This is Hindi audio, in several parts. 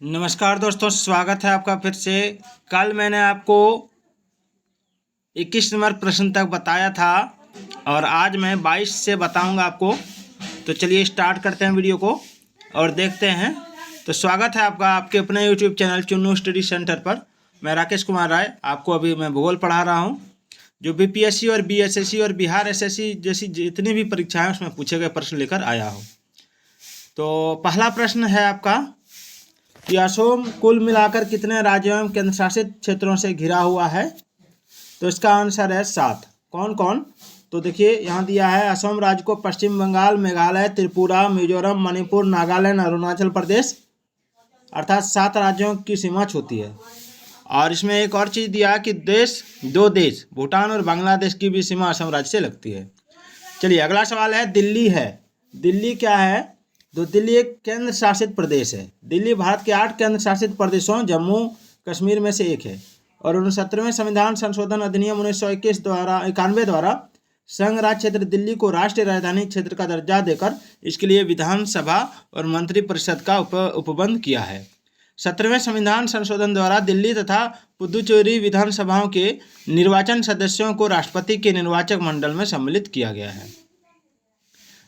नमस्कार दोस्तों, स्वागत है आपका फिर से। कल मैंने आपको 21 नंबर प्रश्न तक बताया था और आज मैं 22 से बताऊंगा आपको। तो चलिए स्टार्ट करते हैं वीडियो को और देखते हैं। तो स्वागत है आपका आपके अपने YouTube channel Chunnu study centre पर। मैं राकेश कुमार राय आपको अभी मैं भूगोल पढ़ा रहा हूँ। जो बीपीएससी और बीएसएससी और बिहार एसएससी जैसी जितनी भी परीक्षाएं उसमें पूछे गए प्रश्न लेकर आया हूँ। तो पहला प्रश्न है आपका कि असम कुल मिलाकर कितने राज्यों एवं केंद्र शासित क्षेत्रों से घिरा हुआ है। तो इसका आंसर है 7। कौन कौन? तो देखिए यहाँ दिया है असम राज्य को पश्चिम बंगाल, मेघालय, त्रिपुरा, मिजोरम, मणिपुर, नागालैंड, अरुणाचल प्रदेश अर्थात 7 राज्यों की सीमा छूती है। और इसमें एक और चीज़ दिया कि दो देश भूटान और बांग्लादेश की भी सीमा असम राज्य से लगती है। चलिए अगला सवाल है दिल्ली है। दिल्ली क्या है? तो दिल्ली एक केंद्र शासित प्रदेश है। दिल्ली भारत के 8 केंद्र शासित प्रदेशों जम्मू कश्मीर में से एक है और 69वें संविधान संशोधन अधिनियम 1991 द्वारा संघ राज्य क्षेत्र दिल्ली को राष्ट्रीय राजधानी क्षेत्र का दर्जा देकर इसके लिए विधानसभा और मंत्रिपरिषद का उपबंध किया है। 17वें संविधान संशोधन द्वारा दिल्ली तथा पुदुचेरी विधानसभाओं के निर्वाचन सदस्यों को राष्ट्रपति के निर्वाचक मंडल में सम्मिलित किया गया है।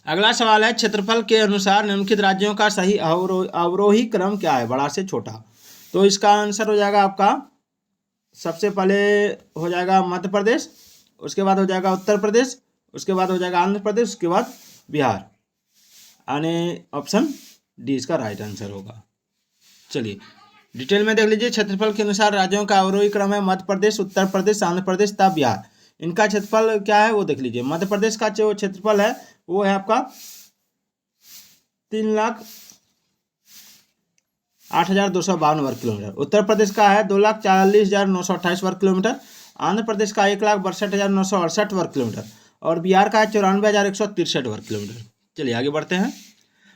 अगला सवाल है क्षेत्रफल के अनुसार निम्नलिखित राज्यों का सही अवरोही क्रम क्या है, बड़ा से छोटा। तो इसका आंसर हो जाएगा आपका सबसे पहले हो जाएगा मध्य प्रदेश, उसके बाद हो जाएगा उत्तर प्रदेश, उसके बाद हो जाएगा आंध्र प्रदेश, उसके बाद बिहार। यानी ऑप्शन डी इसका राइट आंसर होगा। चलिए डिटेल में देख लीजिए। क्षेत्रफल के अनुसार राज्यों का अवरोही क्रम है मध्य प्रदेश, उत्तर प्रदेश, आंध्र प्रदेश तथा बिहार। इनका क्षेत्रफल क्या है वो देख लीजिए। मध्य प्रदेश का जो क्षेत्रफल है वो है आपका 3,08,252 वर्ग किलोमीटर। उत्तर प्रदेश का है 2,40,928 वर्ग किलोमीटर। आंध्र प्रदेश का 1,62,968 वर्ग किलोमीटर और बिहार का है 94,163 वर्ग किलोमीटर। चलिए आगे बढ़ते हैं।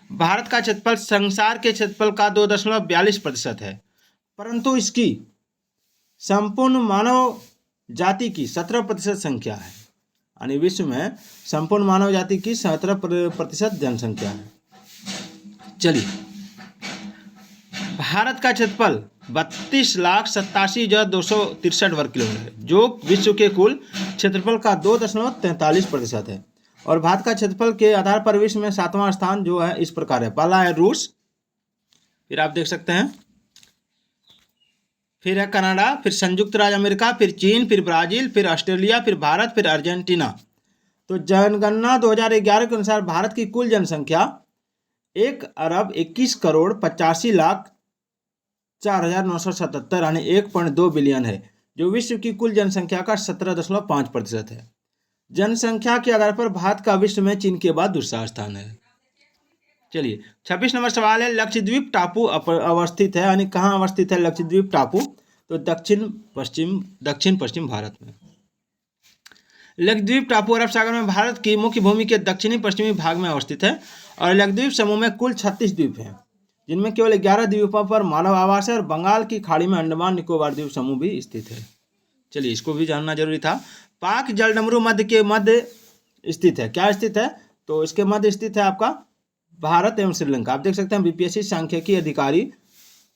भारत का क्षेत्रफल संसार के क्षेत्रफल का 2.42% है, परंतु इसकी संपूर्ण मानव जाति की 17% संख्या है। यानी विश्व में संपूर्ण मानव जाति की 17% जनसंख्या है। चलिए भारत का क्षेत्रफल 32,87,263 वर्ग किलोमीटर है, जो विश्व के कुल क्षेत्रफल का 2.43% है। और भारत का क्षेत्रफल के आधार पर विश्व में 7वां स्थान जो है इस प्रकार है। पहला है रूस, फिर आप देख सकते हैं, फिर है कनाडा, फिर संयुक्त राज्य अमेरिका, फिर चीन, फिर ब्राजील, फिर ऑस्ट्रेलिया, फिर भारत, फिर अर्जेंटीना। तो जनगणना 2011 के अनुसार भारत की कुल जनसंख्या 1,81,85,04,977 यानी 1.2 बिलियन है, जो विश्व की कुल जनसंख्या का 17.5% है। जनसंख्या के आधार पर भारत का विश्व में चीन के बाद दूसरा स्थान है। चलिए 26 नंबर सवाल है लक्षद्वीप टापू अवस्थित है, यानी कहाँ अवस्थित है लक्षद्वीप टापू? तो दक्षिण पश्चिम भारत में। लक्षद्वीप टापू अरब सागर में भारत की मुख्य भूमि के दक्षिणी पश्चिमी भाग में अवस्थित है और लक्षद्वीप समूह में कुल 36 द्वीप हैं, जिनमें केवल 11 द्वीपों पर मानव आवास है और बंगाल की खाड़ी में अंडमान निकोबार द्वीप समूह भी स्थित है। चलिए इसको भी जानना जरूरी था। पाक जलडमरू मध्य स्थित है। क्या स्थित है? तो इसके मध्य स्थित है आपका भारत एवं श्रीलंका। आप देख सकते हैं बीपीएससी सांख्यिकी अधिकारी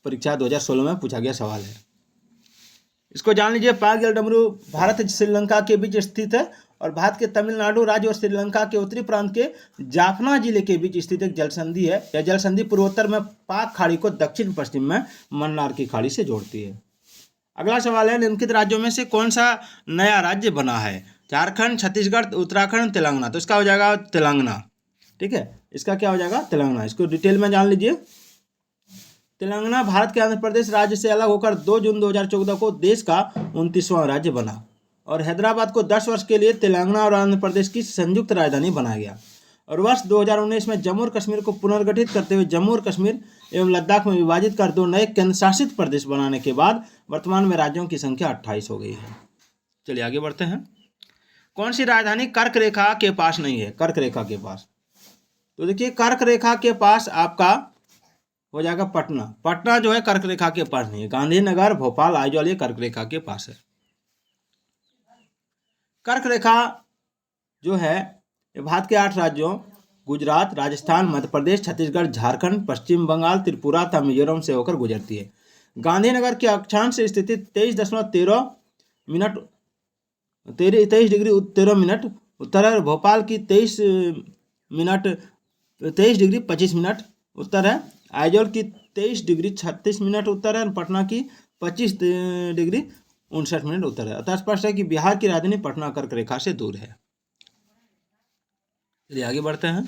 परीक्षा 2016 में पूछा गया सवाल है। इसको जान लीजिए। पाक जलडमरू भारत श्रीलंका के बीच स्थित है और भारत के तमिलनाडु राज्य और श्रीलंका के उत्तरी प्रांत के जाफना जिले के बीच स्थित एक जलसंधि है। यह जलसंधि पूर्वोत्तर में पाक खाड़ी को दक्षिण पश्चिम में मन्नार की खाड़ी से जोड़ती है। अगला सवाल है निम्नलिखित राज्यों में से कौन सा नया राज्य बना है? झारखंड, छत्तीसगढ़, उत्तराखंड, तेलंगाना। तो इसका हो जाएगा तेलंगाना। ठीक है, इसका क्या हो जाएगा? तेलंगाना। इसको डिटेल में जान लीजिए। तेलंगाना भारत के आंध्र प्रदेश राज्य से अलग होकर 2 जून 2014 को देश का 29वां राज्य बना और हैदराबाद को 10 वर्ष के लिए तेलंगाना और आंध्र प्रदेश की संयुक्त राजधानी बनाया गया। और वर्ष 2019 में जम्मू और कश्मीर को पुनर्गठित करते हुए जम्मू और कश्मीर एवं लद्दाख में विभाजित कर 2 नए केंद्र शासित प्रदेश बनाने के बाद वर्तमान में राज्यों की संख्या 28 हो गई है। चलिए आगे बढ़ते हैं। कौन सी राजधानी कर्क रेखा के पास नहीं है? कर्क रेखा के पास, तो देखिए कर्क रेखा के पास आपका हो जाएगा पटना। पटना जो है कर्क रेखा के पास नहीं है। गांधीनगर, भोपाल, आइजॉल ये कर्क रेखा के पास है। कर्क रेखा जो है भारत के 8 राज्यों गुजरात, राजस्थान, मध्य प्रदेश, छत्तीसगढ़, झारखंड, पश्चिम बंगाल, त्रिपुरा तथा मिजोरम से होकर गुजरती है। गांधीनगर के अक्षांश से स्थित 23.13 डिग्री 13 मिनट उत्तर है। भोपाल की 23 डिग्री 25 मिनट उत्तर है। आइजॉल की 23 डिग्री 36 मिनट उत्तर है। पटना की 25 डिग्री 59 मिनट उत्तर है। अतः स्पष्ट है कि बिहार की राजधानी पटना कर्क रेखा से दूर है। चलिए आगे बढ़ते हैं।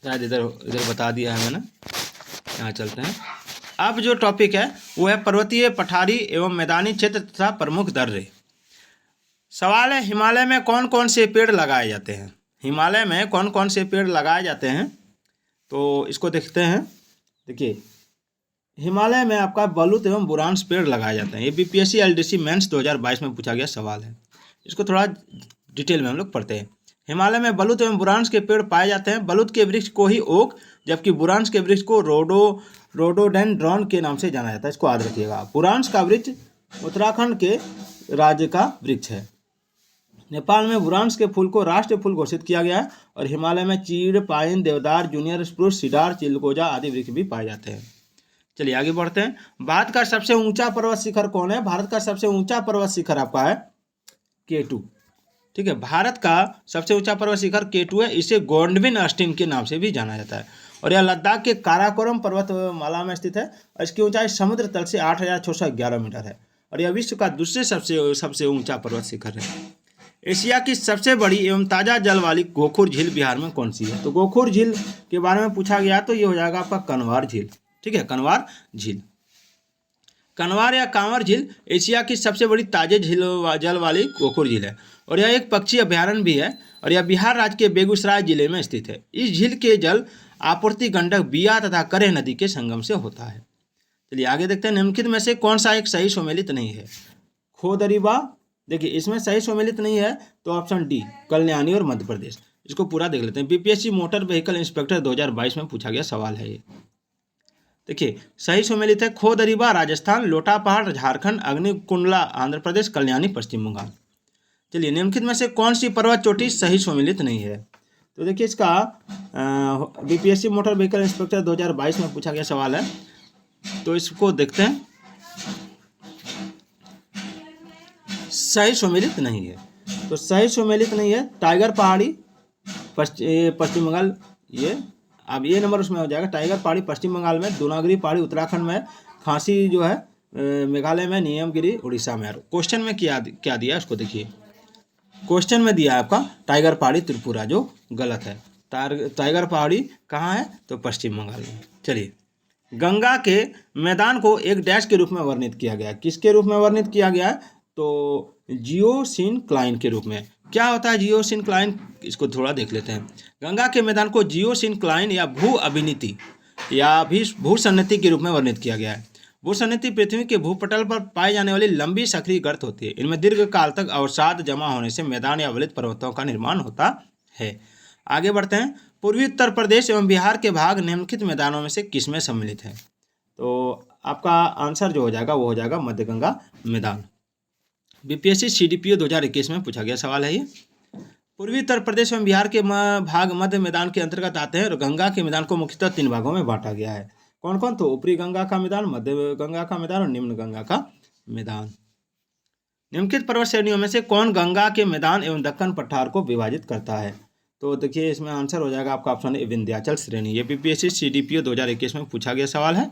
शायद इधर इधर बता दिया है मैंने, यहाँ चलते हैं। अब जो टॉपिक है वो है पर्वतीय, पठारी एवं मैदानी क्षेत्र तथा प्रमुख दर्रे। सवाल है, हिमालय में कौन कौन से पेड़ लगाए जाते हैं? हिमालय में कौन कौन से पेड़ लगाए जाते हैं, तो इसको देखते हैं। देखिए, हिमालय में आपका बलूत एवं बुरांश पेड़ लगाए जाते हैं। ये बीपीएससी एलडीसी मेंस 2022 में पूछा गया सवाल है। इसको थोड़ा डिटेल में हम लोग पढ़ते हैं। हिमालय में बलूत एवं बुरांश के पेड़ पाए जाते हैं। बलूत के वृक्ष को ही ओक, जबकि बुरांश के वृक्ष को रोडोडेंड्रॉन के नाम से जाना जाता है। इसको याद रखिएगा। बुरांश का वृक्ष उत्तराखंड के राज्य का वृक्ष है। नेपाल में बुरांश के फूल को राष्ट्रीय फूल घोषित किया गया है। और हिमालय में चीड़, पाइन, देवदार, जूनियर स्प्रूस, सीडार, चिलगोजा आदि वृक्ष भी पाए जाते हैं। चलिए आगे बढ़ते हैं। भारत का सबसे ऊंचा पर्वत शिखर कौन है? भारत का सबसे ऊंचा पर्वत शिखर आपका है K2। ठीक है, भारत का सबसे ऊंचा पर्वत शिखर K2 है। इसे गोंडविन अस्टीन के नाम से भी जाना जाता है। और यह लद्दाख के काराकोरम पर्वतमाला में स्थित है। और इसकी ऊंचाई समुद्र तल से 8,611 मीटर है। और यह विश्व का दूसरे सबसे ऊंचा पर्वत शिखर है। एशिया की सबसे बड़ी एवं ताज़ा जल वाली गोखुर झील बिहार में कौन सी है? तो गोखुर झील के बारे में पूछा गया तो ये हो जाएगा आपका कनवार झील। ठीक है, कनवार झील। कनवार या कांवर झील एशिया की सबसे बड़ी ताजे जल वाली गोखुर झील है। और यह एक पक्षी अभ्यारण्य भी है। और यह बिहार राज्य के बेगूसराय जिले में स्थित है। इस झील के जल आपूर्ति गंडक, बिया तथा करेह नदी के संगम से होता है। चलिए आगे देखते हैं। निम्नलिखित में से कौन सा एक सही सुमेलित नहीं है? खोदरीबा, देखिए इसमें सही सुमेलित नहीं है तो ऑप्शन डी, कल्याणी और मध्य प्रदेश। इसको पूरा देख लेते हैं। बीपीएससी मोटर व्हीकल इंस्पेक्टर 2022 में पूछा गया सवाल है ये। देखिए, सही सुमेलित है खोदरीबा राजस्थान, लोटा पहाड़ झारखंड, अग्निकुंडला आंध्र प्रदेश, कल्याणी पश्चिम बंगाल। चलिए, निम्नलिखित में से कौन सी पर्वत चोटी सही सुमेलित नहीं है? तो देखिए, इसका बीपीएससी मोटर व्हीकल इंस्पेक्टर 2022 में पूछा गया सवाल है। तो इसको देखते हैं। सही सुमेलित नहीं है, तो सही सुमेलित नहीं है टाइगर पहाड़ी पश्चिम बंगाल। ये अब ये नंबर उसमें हो जाएगा। टाइगर पहाड़ी पश्चिम बंगाल में, दूनागिरी पहाड़ी उत्तराखंड में, खांसी जो है मेघालय में, नीलगिरी उड़ीसा में। क्वेश्चन में क्या दिया उसको देखिए। क्वेश्चन में दिया है आपका टाइगर पहाड़ी त्रिपुरा, जो गलत है। टाइगर पहाड़ी कहाँ है? तो पश्चिम बंगाल में। चलिए, गंगा के मैदान को एक डैश के रूप में वर्णित किया गया है। किसके रूप में वर्णित किया गया है? तो जियोसिनक्लाइन के रूप में। क्या होता है जियोसिनक्लाइन? इसको थोड़ा देख लेते हैं। गंगा के मैदान को जियोसिनक्लाइन या भू अभिनीति या भी भूसन्नति के रूप में वर्णित किया गया है। भूसन्नति पृथ्वी के भूपटल पर पाई जाने वाली लंबी सक्रिय गर्त होती है। इनमें दीर्घ काल तक अवसाद जमा होने से मैदान या अवलित पर्वतों का निर्माण होता है। आगे बढ़ते हैं। पूर्वी उत्तर प्रदेश एवं बिहार के भाग निम्नलिखित मैदानों में से किसमें सम्मिलित है? तो आपका आंसर जो हो जाएगा वो हो जाएगा मध्य गंगा मैदान। बीपीएससी सीडीपीओ 2021 में पूछा गया सवाल है ये। पूर्वी उत्तर प्रदेश एवं बिहार के भाग मध्य मैदान के अंतर्गत आते हैं। और गंगा के मैदान को मुख्यतः 3 भागों में बांटा गया है। कौन कौन? तो ऊपरी गंगा का मैदान, मध्य गंगा का मैदान और निम्न गंगा का मैदान। निम्नलिखित पर्वत श्रेणियों में से कौन गंगा के मैदान एवं दक्कन पठार को विभाजित करता है? तो देखिए, इसमें आंसर हो जाएगा आपका ऑप्शन ए, विंध्याचल श्रेणी। ये बीपीएससी सीडीपीओ 2021 में पूछा गया सवाल है।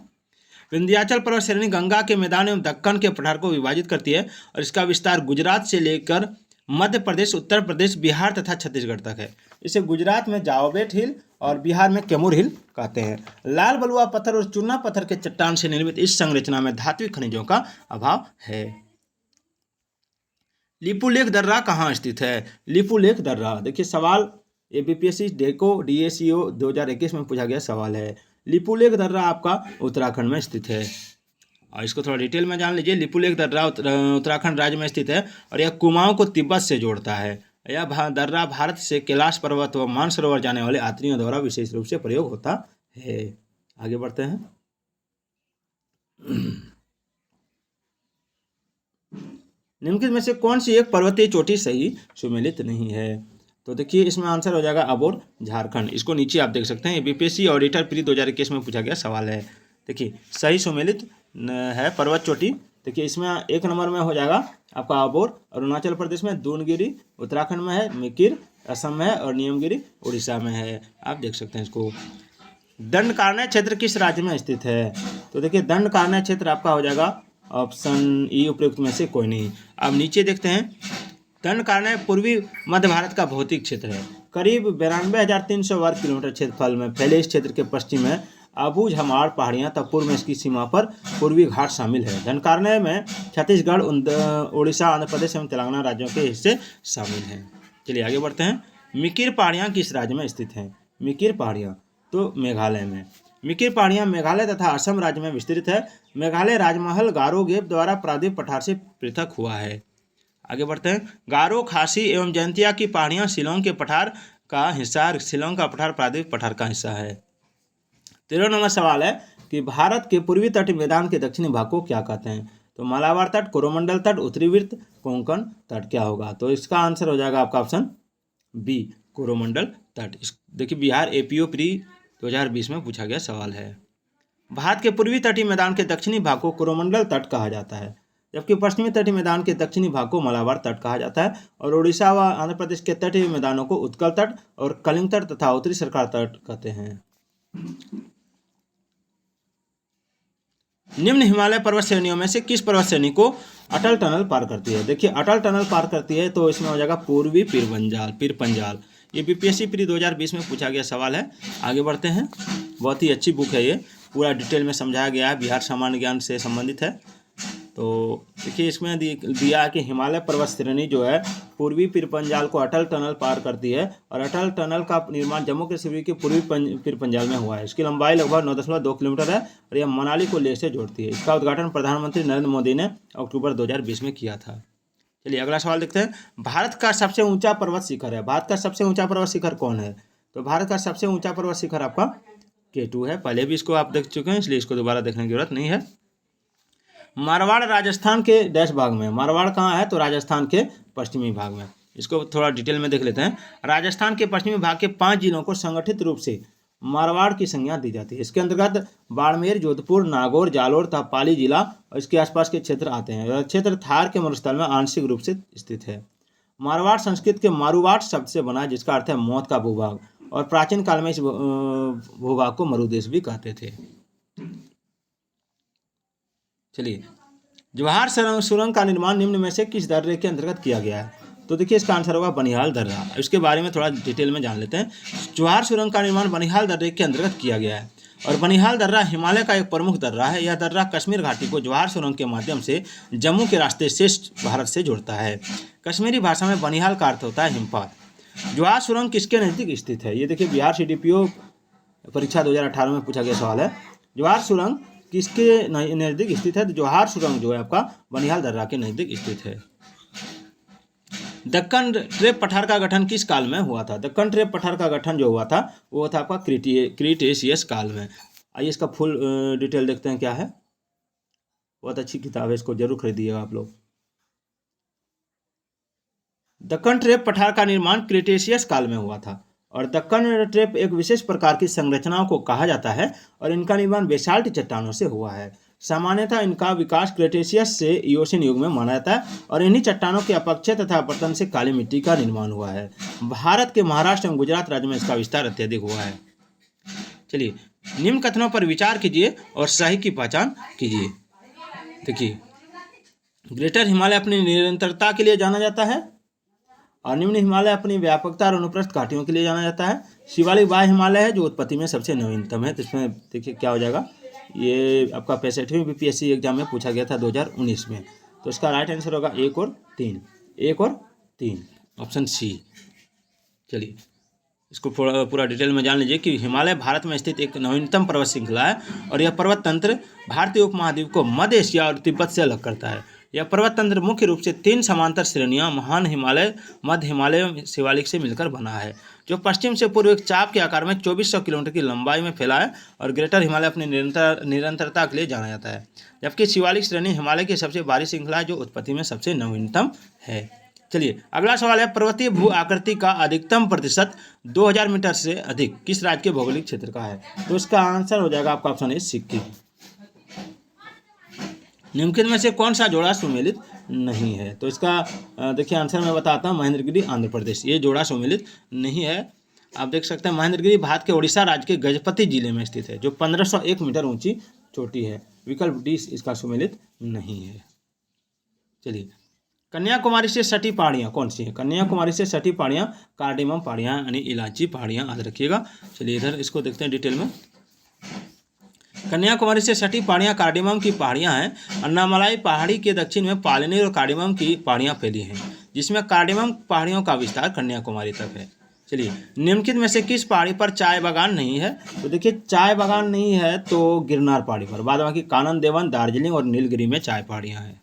विंध्याचल पर्वत श्रेणी गंगा के मैदान एवं दक्कन के पठार को विभाजित करती है। और इसका विस्तार गुजरात से लेकर मध्य प्रदेश, उत्तर प्रदेश, बिहार तथा छत्तीसगढ़ तक है। इसे गुजरात में जाओबेट हिल और बिहार में कैमूर हिल कहते हैं। लाल बलुआ पत्थर और चूना पत्थर के चट्टान से निर्मित इस संरचना में धात्विक खनिजों का अभाव है। लिपुलेख दर्रा कहाँ स्थित है? लिपुलेख दर्रा, देखिए सवाल ये बीपीएससी डेको डीएसीओ 2021 में पूछा गया सवाल है। लिपुलेख दर्रा आपका उत्तराखंड में स्थित है। और इसको थोड़ा डिटेल में जान लीजिए। लिपुलेख दर्रा उत्तराखंड राज्य में स्थित है। और यह कुमाऊं को तिब्बत से जोड़ता है। यह दर्रा भारत से कैलाश पर्वत व मानसरोवर जाने वाले यात्रियों द्वारा विशेष रूप से प्रयोग होता है। आगे बढ़ते हैं। निम्नलिखित में से कौन सी एक पर्वतीय चोटी सही सुमेलित नहीं है? तो देखिए इसमें आंसर हो जाएगा अबोर झारखंड। इसको नीचे आप देख सकते हैं, बीपीएससी ऑडिटर प्री 2021 में पूछा गया सवाल है। देखिए सही सुमेलित है पर्वत चोटी। देखिए इसमें एक नंबर में हो जाएगा आपका अबोर, अरुणाचल प्रदेश में, दूनगिरी उत्तराखंड में है, मिकिर असम में है और नियमगिरी उड़ीसा में है। आप देख सकते हैं इसको। दंडकारण्य क्षेत्र किस राज्य में स्थित है? तो देखिए दंडकारण्य क्षेत्र आपका हो जाएगा ऑप्शन ई उपयुक्त में से कोई नहीं। अब नीचे देखते हैं, दंडकारण्य पूर्वी मध्य भारत का भौतिक क्षेत्र है। करीब 92,300 वर्ग किलोमीटर क्षेत्रफल में फैले इस क्षेत्र के पश्चिम में अबू झमाड़ पहाड़ियाँ तथा पूर्व में इसकी सीमा पर पूर्वी घाट शामिल है। दंडकारण्य में छत्तीसगढ़, उड़ीसा, आंध्र प्रदेश एवं तेलंगाना राज्यों के हिस्से शामिल हैं। चलिए आगे बढ़ते हैं। मिकिर पहाड़ियाँ किस राज्य में स्थित हैं? मिकिर पहाड़ियाँ तो मेघालय में। मिकिर पहाड़ियाँ मेघालय तथा असम राज्य में विस्तृत है। मेघालय राजमहल गारो गेप द्वारा प्रायद्वीप पठार से पृथक हुआ है। आगे बढ़ते हैं। गारो, खासी एवं जयंतिया की पहाड़ियाँ शिलोंग के पठार का हिस्सा है। शिलोंग का पठार प्रायद्वीप पठार का हिस्सा है। 13 नंबर सवाल है कि भारत के पूर्वी तटीय मैदान के दक्षिणी भाग को क्या कहते हैं? तो मालाबार तट, कोरोमंडल तट, उत्तरी वृत्त, कोंकण तट क्या होगा? तो इसका आंसर हो जाएगा आपका ऑप्शन बी, कोरोमंडल तट। देखिए बिहार एपीओ प्री 2020 में पूछा गया सवाल है। भारत के पूर्वी तटीय मैदान के दक्षिणी भाग को कोरोमंडल तट कहा जाता है, जबकि पश्चिमी तटीय मैदान के दक्षिणी भाग को मालाबार तट कहा जाता है और उड़ीसा व आंध्र प्रदेश के तटीय मैदानों को उत्कल तट और कलिंग तट तथा उत्तरी सरकार तट कहते हैं। निम्न हिमालय पर्वत श्रेणियों में से किस पर्वत श्रेणी को अटल टनल पार करती है? देखिए अटल टनल पार करती है तो इसमें हो जाएगा पूर्वी पीर पंजाल। ये बीपीएससी प्री 2020 में पूछा गया सवाल है। आगे बढ़ते हैं। बहुत ही अच्छी बुक है, ये पूरा डिटेल में समझाया गया है, बिहार सामान्य ज्ञान से संबंधित है। तो देखिए इसमें दिया है कि हिमालय पर्वत श्रेणी जो है पूर्वी पीर पंजाल को अटल टनल पार करती है और अटल टनल का निर्माण जम्मू कश्मीर के पूर्वी पीर पंजाल में हुआ है। इसकी लंबाई लगभग 9.2 किलोमीटर है और यह मनाली को लेह से जोड़ती है। इसका उद्घाटन प्रधानमंत्री नरेंद्र मोदी ने अक्टूबर 2020 में किया था। चलिए अगला सवाल देखते हैं। भारत का सबसे ऊंचा पर्वत शिखर है। भारत का सबसे ऊंचा पर्वत शिखर कौन है? तो भारत का सबसे ऊंचा पर्वत शिखर आपका K2 है। पहले भी इसको आप देख चुके हैं, इसलिए इसको दोबारा देखने की जरूरत नहीं है। मारवाड़ राजस्थान के डैश भाग में। मारवाड़ कहाँ है? तो राजस्थान के पश्चिमी भाग में। इसको थोड़ा डिटेल में देख लेते हैं। राजस्थान के पश्चिमी भाग के 5 जिलों को संगठित रूप से मारवाड़ की संज्ञा दी जाती है। इसके अंतर्गत बाड़मेर, जोधपुर, नागौर, जालोर तथा पाली जिला और इसके आसपास के क्षेत्र आते हैं। यह क्षेत्र थार के मरुस्थल में आंशिक रूप से स्थित है। मारवाड़ संस्कृत के मारुवाड़ शब्द से बना है, जिसका अर्थ है मौत का भूभाग, और प्राचीन काल में इस भूभाग को मरुदेश भी कहते थे। चलिए जवाहर सुरंग का निर्माण निम्न में से किस दर्रे के अंतर्गत किया गया है? तो देखिए इसका आंसर होगा बनिहाल दर्रा। इसके बारे में थोड़ा डिटेल में जान लेते हैं। जवाहर सुरंग का निर्माण बनिहाल दर्रे के अंतर्गत किया गया है और बनिहाल दर्रा हिमालय का एक प्रमुख दर्रा है। यह दर्रा कश्मीर घाटी को जवाहर सुरंग के माध्यम से जम्मू के रास्ते शेष भारत से जोड़ता है। कश्मीरी भाषा में बनिहाल का अर्थ होता है हिमपात। जवाहर सुरंग किसके नज़दीक स्थित है? ये देखिए बिहार CDPO परीक्षा 2018 में पूछा गया सवाल है। जवाहर सुरंग किसके नज़दीक स्थित है? तो जवाहर सुरंग जो है आपका बनिहाल दर्रा के नज़दीक स्थित है। दक्कन ट्रेप पठार का गठन किस काल में हुआ था? दक्कन ट्रेप पठार का गठन जो हुआ था वो था आपका क्रीटेशियस काल में। आइए इसका फुल डिटेल देखते हैं क्या है। बहुत अच्छी किताब है, इसको जरूर खरीदिएगा आप लोग। दक्कन ट्रेप पठार का निर्माण क्रीटेशियस काल में हुआ था और दक्कन ट्रेप एक विशेष प्रकार की संरचनाओं को कहा जाता है और इनका निर्माण बेसाल्ट चट्टानों से हुआ है। सामान्यतः इनका विकास क्रेटेशियस से इयोसीन युग में माना जाता है और इन्हीं चट्टानों के अपक्षय तथा अपतन से काली मिट्टी का निर्माण हुआ है। भारत के महाराष्ट्र एवं गुजरात राज्य में इसका विस्तार अत्यधिक हुआ है। चलिए निम्न कथनों पर विचार कीजिए और सही की पहचान कीजिए। देखिए ग्रेटर हिमालय अपनी निरंतरता के लिए जाना जाता है और निम्न हिमालय अपनी व्यापकता और अनुप्रस्थ घाटियों के लिए जाना जाता है। शिवालिक बाह्य हिमालय है जो उत्पत्ति में सबसे नवीनतम है। तो इसमें देखिए क्या हो जाएगा, ये आपका 65वीं बीपीएससी एग्जाम में पूछा गया था 2019 में। तो इसका राइट आंसर होगा 1 और 3, 1 और 3 ऑप्शन सी। चलिए इसको पूरा डिटेल में जान लीजिए कि हिमालय भारत में स्थित एक नवीनतम पर्वत श्रृंखला है और यह पर्वत तंत्र भारतीय उपमहाद्वीप को मध्य एशिया और तिब्बत से अलग करता है। यह पर्वत तंत्र मुख्य रूप से 3 समांतर श्रेणियां महान हिमालय, मध्य हिमालय एवं शिवालिक से मिलकर बना है, जो पश्चिम से पूर्व एक चाप के आकार में 2400 किलोमीटर की लंबाई में फैला है और ग्रेटर हिमालय अपनी निरंतरता के लिए जाना जाता है। जबकि शिवालिक श्रेणी हिमालय की सबसे बाहरी श्रृंखला है, जो उत्पत्ति में सबसे नवीनतम है। चलिए अगला सवाल है, पर्वतीय भू आकृति का अधिकतम प्रतिशत 2000 मीटर से अधिक किस राज्य के भौगोलिक क्षेत्र का है? तो इसका आंसर हो जाएगा आपका ऑप्शन ए, सिक्किम। निम्नलिखित में से कौन सा जोड़ा सुमेलित नहीं है? तो इसका देखिए आंसर मैं बताता हूँ, महेंद्रगिरी आंध्र प्रदेश, ये जोड़ा सुमेलित नहीं है। आप देख सकते हैं महेंद्रगिरी भारत के उड़ीसा राज्य के गजपति जिले में स्थित है, जो 1501 मीटर ऊंची चोटी है। विकल्प डी इसका सुमेलित नहीं है। चलिए कन्याकुमारी से सटी पहाड़ियाँ कौन सी हैं? कन्याकुमारी से सटी पहाड़ियाँ कार्डेमम पहाड़ियाँ यानी इलायची पहाड़ियाँ, याद रखिएगा। चलिए इधर इसको देखते हैं डिटेल में। कन्याकुमारी से सटी पहाड़ियाँ कार्डेमम की पहाड़ियाँ हैं। अन्नामलाई पहाड़ी के दक्षिण में पालनी और कार्डेमम की पहाड़ियाँ फैली हैं, जिसमें कार्डेमम पहाड़ियों का विस्तार कन्याकुमारी तक है। चलिए निम्नलिखित में से किस पहाड़ी पर चाय बागान नहीं है? तो देखिए चाय बागान नहीं है तो गिरनार पहाड़ी पर, बाद बाकी कानन देवन, दार्जिलिंग और नीलगिरी में चाय पहाड़ियाँ हैं।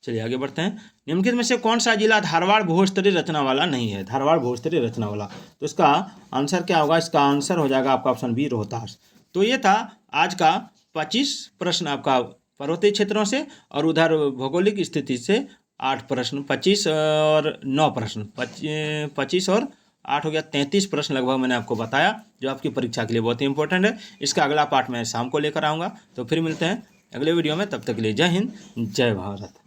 चलिए आगे बढ़ते हैं। निम्नलिखित में से कौन सा जिला धारवाड़ भूस्तरीय रचना वाला नहीं है? धारवाड़ भूस्तरीय रचना वाला, तो इसका आंसर क्या होगा? इसका आंसर हो जाएगा आपका ऑप्शन बी, रोहतास। तो ये था आज का 25 प्रश्न आपका पर्वतीय क्षेत्रों से, और उधर भौगोलिक स्थिति से 8 प्रश्न, 25 और 9 प्रश्न, 25 और 8 हो गया 33 प्रश्न लगभग मैंने आपको बताया, जो आपकी परीक्षा के लिए बहुत ही इंपॉर्टेंट है। इसका अगला पार्ट मैं शाम को लेकर आऊँगा। तो फिर मिलते हैं अगले वीडियो में, तब तक के लिए जय हिंद, जय भारत।